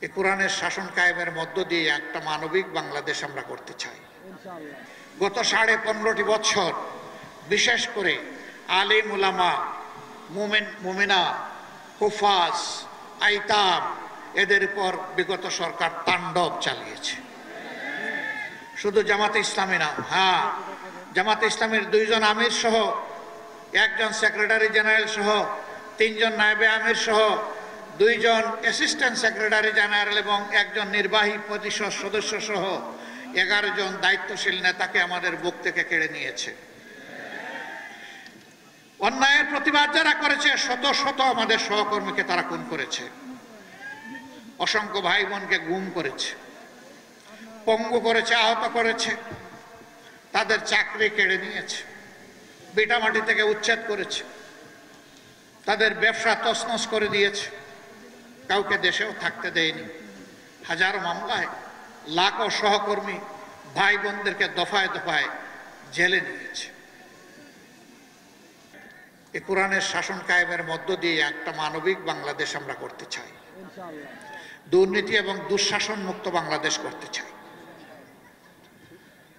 এই কোরআনের শাসন কায়েমের মধ্য দিয়ে একটা মানবিক বাংলাদেশ আমরা করতে চাই। গত 15.5 বছর বিশেষ করে আলিম উলামা, মুমিন মুমিনা, হুফাজ, আইতাম এদের উপর বিগত সরকার তাণ্ডব চালিয়েছে। শুধু জামাতে ইসলামী না, জামাতে ইসলামীর 2 জন আমির সহ 1 জন সেক্রেটারি জেনারেল সহ 3 জন নায়েবে আমির সহ 2 জন অ্যাসিস্ট্যান্ট সেক্রেটারি জেনারেল এবং 1 জন নির্বাহী পরিষদ সদস্য সহ 11 জন দায়িত্বশীল নেতাকে আমাদের বুক থেকে কেড়ে নিয়েছে। অন্যায়ের প্রতিবাদ যারা করেছে শত শত আমাদের সহকর্মীকে তারা খুন করেছে, অসংখ্য ভাই বোনকে গুম করেছে, পঙ্গু করেছে, আহত করেছে, তাদের চাকরি কেড়ে নিয়েছে, ভিটামাটি থেকে উচ্ছেদ করেছে, তাদের ব্যবসা তছনছ করে দিয়েছে, কাউকে দেশেও থাকতে দেয়নি। হাজারো মামলায় লাখো সহকর্মী ভাই বোনদেরকে দফায় দফায় জেলে নিয়েছে। এই কোরআনের শাসন কায়েমের মধ্য দিয়ে একটা মানবিক বাংলাদেশ আমরা করতে চাই, দুর্নীতি এবং দুঃশাসন মুক্ত বাংলাদেশ করতে চাই।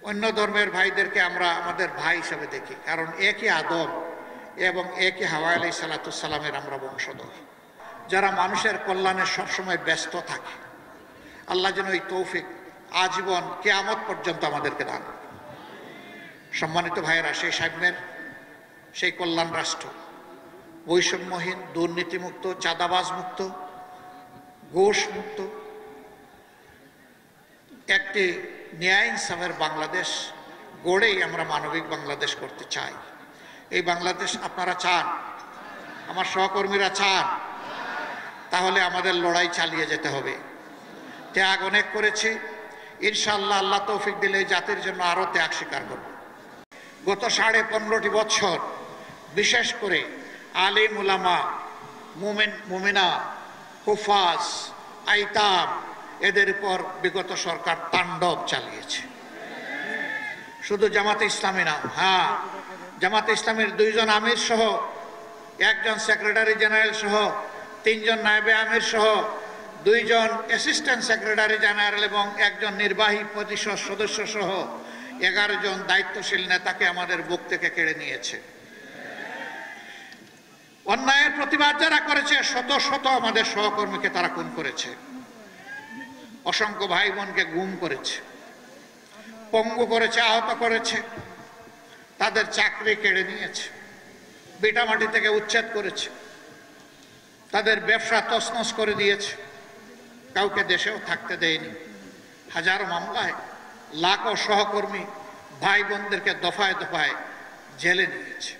অন্য ধর্মের ভাইদেরকে আমরা আমাদের ভাই হিসেবে দেখি, কারণ একই আদম এবং একই হাওয়া আলাইহিস সালাতুস সালামের আমরা বংশধর, যারা মানুষের কল্যাণে সবসময় ব্যস্ত থাকে। আল্লাহ যেন এই তৌফিক আজীবন কিয়ামত পর্যন্ত আমাদেরকে দান। সম্মানিত ভাইয়েরা, সেই সামনের সেই কল্যাণ রাষ্ট্র বৈষম্যহীন, দুর্নীতিমুক্ত, চাঁদাবাজ মুক্ত, ঘুষ মুক্ত একটি ন্যায় ইনসাফের বাংলাদেশ গড়েই আমরা মানবিক বাংলাদেশ করতে চাই। এই বাংলাদেশ আপনারা চান, আমার সহকর্মীরা চান, তাহলে আমাদের লড়াই চালিয়ে যেতে হবে। ত্যাগ অনেক করেছি, ইনশাআল্লাহ আল্লাহ তৌফিক দিলে এই জাতির জন্য আরো ত্যাগ স্বীকার করব। গত 15.5 বছর বিশেষ করে আলিম উলামা, মুমিন মুমিনা, হুফাজ, আইতাম এদের উপর বিগত সরকার তাণ্ডব চালিয়েছে। শুধু জামাতে ইসলামী না, জামাতে ইসলামীর 2 জন আমির সহ 1 জন সেক্রেটারি জেনারেল সহ 3 জন নায়েবে আমির সহ 2 জন অ্যাসিস্ট্যান্ট সেক্রেটারি জেনারেল এবং 1 জন নির্বাহী পরিষদ সদস্য সহ 11 জন দায়িত্বশীল নেতাকে আমাদের বুক থেকে কেড়ে নিয়েছে। অন্যায়ের প্রতিবাদ যারা করেছে শত শত আমাদের সহকর্মীকে তারা খুন করেছে, অসংখ্য ভাই বোনকে গুম করেছে, পঙ্গু করেছে, আহত করেছে, তাদের চাকরি কেড়ে নিয়েছে, ভিটামাটি থেকে উচ্ছেদ করেছে, তাদের ব্যবসা তছনছ করে দিয়েছে, কাউকে দেশেও থাকতে দেয়নি। হাজারো মামলায় লাখো সহকর্মী ভাই বোনদেরকে দফায় দফায় জেলে নিয়েছে।